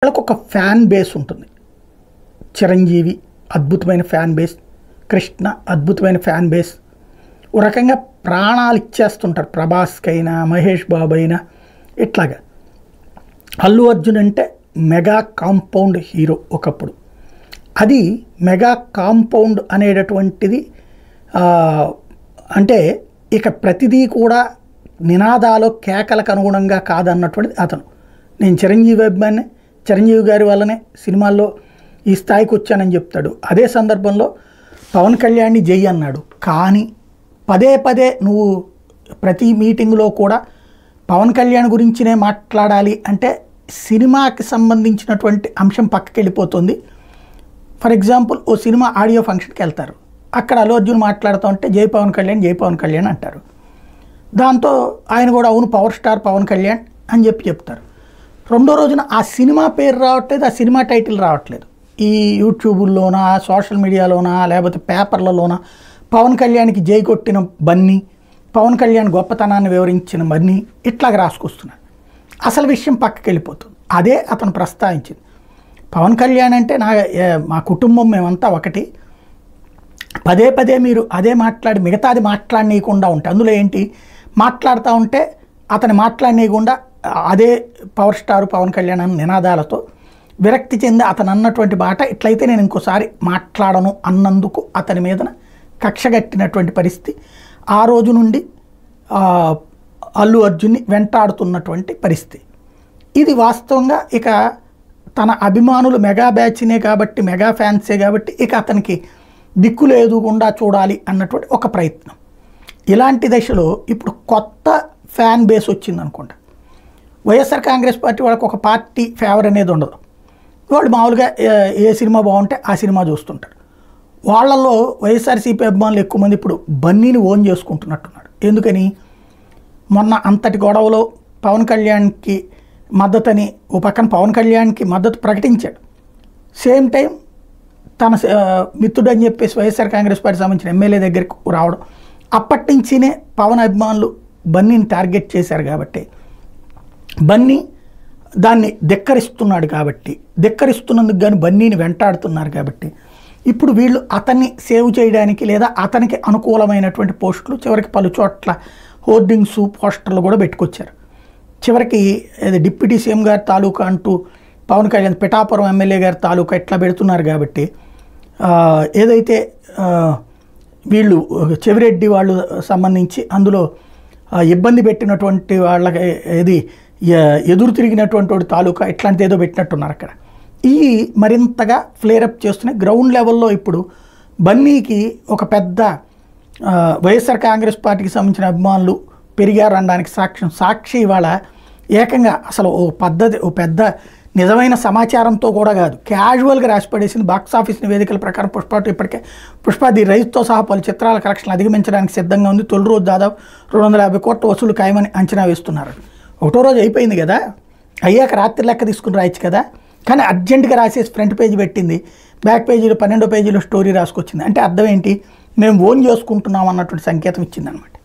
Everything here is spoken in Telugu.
వాళ్ళకు ఒక ఫ్యాన్ బేస్ ఉంటుంది. చిరంజీవి అద్భుతమైన ఫ్యాన్ బేస్, కృష్ణ అద్భుతమైన ఫ్యాన్ బేస్. ఒక రకంగా ప్రాణాలు ఇచ్చేస్తుంటారు ప్రభాస్కైనా మహేష్ బాబు అయినా. ఇట్లాగా అల్లు అర్జున్ అంటే మెగా కాంపౌండ్ హీరో ఒకప్పుడు. అది మెగా కాంపౌండ్ అనేటటువంటిది అంటే ఇక ప్రతిదీ కూడా నినాదాలు కేకలకు అనుగుణంగా కాదన్నటువంటిది అతను. నేను చిరంజీవి అభిమాని, చిరంజీవి గారి వల్లనే సినిమాల్లో ఈ స్థాయికి వచ్చానని చెప్తాడు. అదే సందర్భంలో పవన్ కళ్యాణ్ని జై అన్నాడు. కానీ పదే పదే నువ్వు ప్రతి మీటింగ్లో కూడా పవన్ కళ్యాణ్ గురించినే మాట్లాడాలి అంటే సినిమాకి సంబంధించినటువంటి అంశం పక్కకి వెళ్ళిపోతుంది. ఫర్ ఎగ్జాంపుల్ ఓ సినిమా ఆడియో ఫంక్షన్కి వెళ్తారు, అక్కడ అల్లు అర్జున్ మాట్లాడుతూ ఉంటే జై పవన్ కళ్యాణ్ జై పవన్ కళ్యాణ్ అంటారు. దాంతో ఆయన కూడా అవును పవర్ స్టార్ పవన్ కళ్యాణ్ అని చెప్తారు. రెండో రోజున ఆ సినిమా పేరు రావట్లేదు, ఆ సినిమా టైటిల్ రావట్లేదు. ఈ యూట్యూబుల్లోనా సోషల్ మీడియాలోనా లేకపోతే పేపర్లలోనా పవన్ కళ్యాణ్కి జై కొట్టిన బన్నీ, పవన్ కళ్యాణ్ గొప్పతనాన్ని వివరించిన బన్నీ ఇట్లాగ రాసుకొస్తున్నారు. అసలు విషయం పక్కకి వెళ్ళిపోతుంది. అదే అతను ప్రస్తావించింది. పవన్ కళ్యాణ్ అంటే మా కుటుంబం మేమంతా ఒకటి, పదే పదే మీరు అదే మాట్లాడి మిగతాది మాట్లాడనీయకుండా ఉంటే అందులో ఏంటి మాట్లాడుతూ ఉంటే అతను మాట్లాడనీయకుండా అదే పవర్ స్టార్ పవన్ కళ్యాణ్ అన్న నినాదాలతో విరక్తి చెంది అతను అన్నటువంటి మాట ఇట్లయితే నేను ఇంకోసారి మాట్లాడను అన్నందుకు అతని మీదన కక్షగట్టినటువంటి పరిస్థితి. ఆ రోజు నుండి అల్లు అర్జున్ని వెంటాడుతున్నటువంటి పరిస్థితి ఇది. వాస్తవంగా ఇక తన అభిమానులు మెగా బ్యాచ్నే కాబట్టి మెగా ఫ్యాన్సే కాబట్టి ఇక అతనికి దిక్కు లేదుకుండా చూడాలి అన్నటువంటి ఒక ప్రయత్నం. ఇలాంటి దశలో ఇప్పుడు కొత్త ఫ్యాన్ బేస్ వచ్చింది అనుకోండి. వైఎస్ఆర్ కాంగ్రెస్ పార్టీ వాళ్ళకి ఒక పార్టీ ఫేవర్ అనేది ఉండదు. వాళ్ళు మామూలుగా ఏ సినిమా బాగుంటే ఆ సినిమా చూస్తుంటారు. వాళ్ళల్లో వైఎస్ఆర్సీపీ అభిమానులు ఎక్కువ మంది ఇప్పుడు బన్నీని ఓన్ చేసుకుంటున్నట్టున్నాడు. ఎందుకని మొన్న అంతటి గొడవలో పవన్ కళ్యాణ్కి మద్దతని ఓ పక్కన పవన్ కళ్యాణ్కి మద్దతు ప్రకటించాడు, సేమ్ టైం తన మిత్రుడు అని చెప్పేసి వైఎస్ఆర్ కాంగ్రెస్ పార్టీ సంబంధించిన ఎమ్మెల్యే దగ్గరికి రావడం. అప్పటి నుంచినే పవన్ అభిమానులు బన్నీని టార్గెట్ చేశారు కాబట్టి బన్నీ దాన్ని ధిక్కరిస్తున్నాడు కాబట్టి ధిక్కరిస్తున్నందుకు కానీ బన్నీని వెంటాడుతున్నారు కాబట్టి ఇప్పుడు వీళ్ళు అతన్ని సేవ్ చేయడానికి లేదా అతనికి అనుకూలమైనటువంటి పోస్టులు చివరికి పలు చోట్ల హోర్డింగ్స్ పోస్టర్లు కూడా పెట్టుకొచ్చారు. చివరికి డిప్యూటీ సీఎం గారి తాలూకా అంటూ పవన్ కళ్యాణ్ పిఠాపురం ఎమ్మెల్యే గారి తాలూకా ఇట్లా పెడుతున్నారు కాబట్టి ఏదైతే వీళ్ళు చెవిరెడ్డి వాళ్ళు సంబంధించి అందులో ఇబ్బంది పెట్టినటువంటి వాళ్ళకి ఏది ఎదురు తిరిగినటువంటి వాడి తాలూకా ఇట్లాంటిది ఏదో పెట్టినట్టున్నారు అక్కడ. ఇవి మరింతగా ఫ్లేరప్ చేస్తున్నాయి. గ్రౌండ్ లెవెల్లో ఇప్పుడు బన్నీకి ఒక పెద్ద వైఎస్ఆర్ కాంగ్రెస్ పార్టీకి సంబంధించిన అభిమానులు పెరిగారు అనడానికి సాక్షి ఇవాళ ఏకంగా అసలు ఓ పెద్ద నిజమైన సమాచారంతో కూడా కాదు, క్యాజువల్గా రాసిపడేసింది. బాక్సాఫీస్ నివేదికల ప్రకారం పుష్ప ది రైతుతో సహా పలు చిత్రాల కలెక్షన్ అధిగమించడానికి సిద్ధంగా ఉంది. తొలి రోజు దాదాపు 250 కోట్ల వసూలు ఖాయమని అంచనా వేస్తున్నారు. ఒకటో రోజు అయిపోయింది కదా, అయ్యాక రాత్రి లెక్క తీసుకుని రాయొచ్చు కదా. కానీ అర్జెంటుగా రాసేసి ఫ్రంట్ పేజీ పెట్టింది, బ్యాక్ పేజీలో 12వ పేజీలో స్టోరీ రాసుకొచ్చింది. అంటే అర్థం ఏంటి, మేము ఓన్ చేసుకుంటున్నాం అన్నటువంటి సంకేతం ఇచ్చింది అనమాట.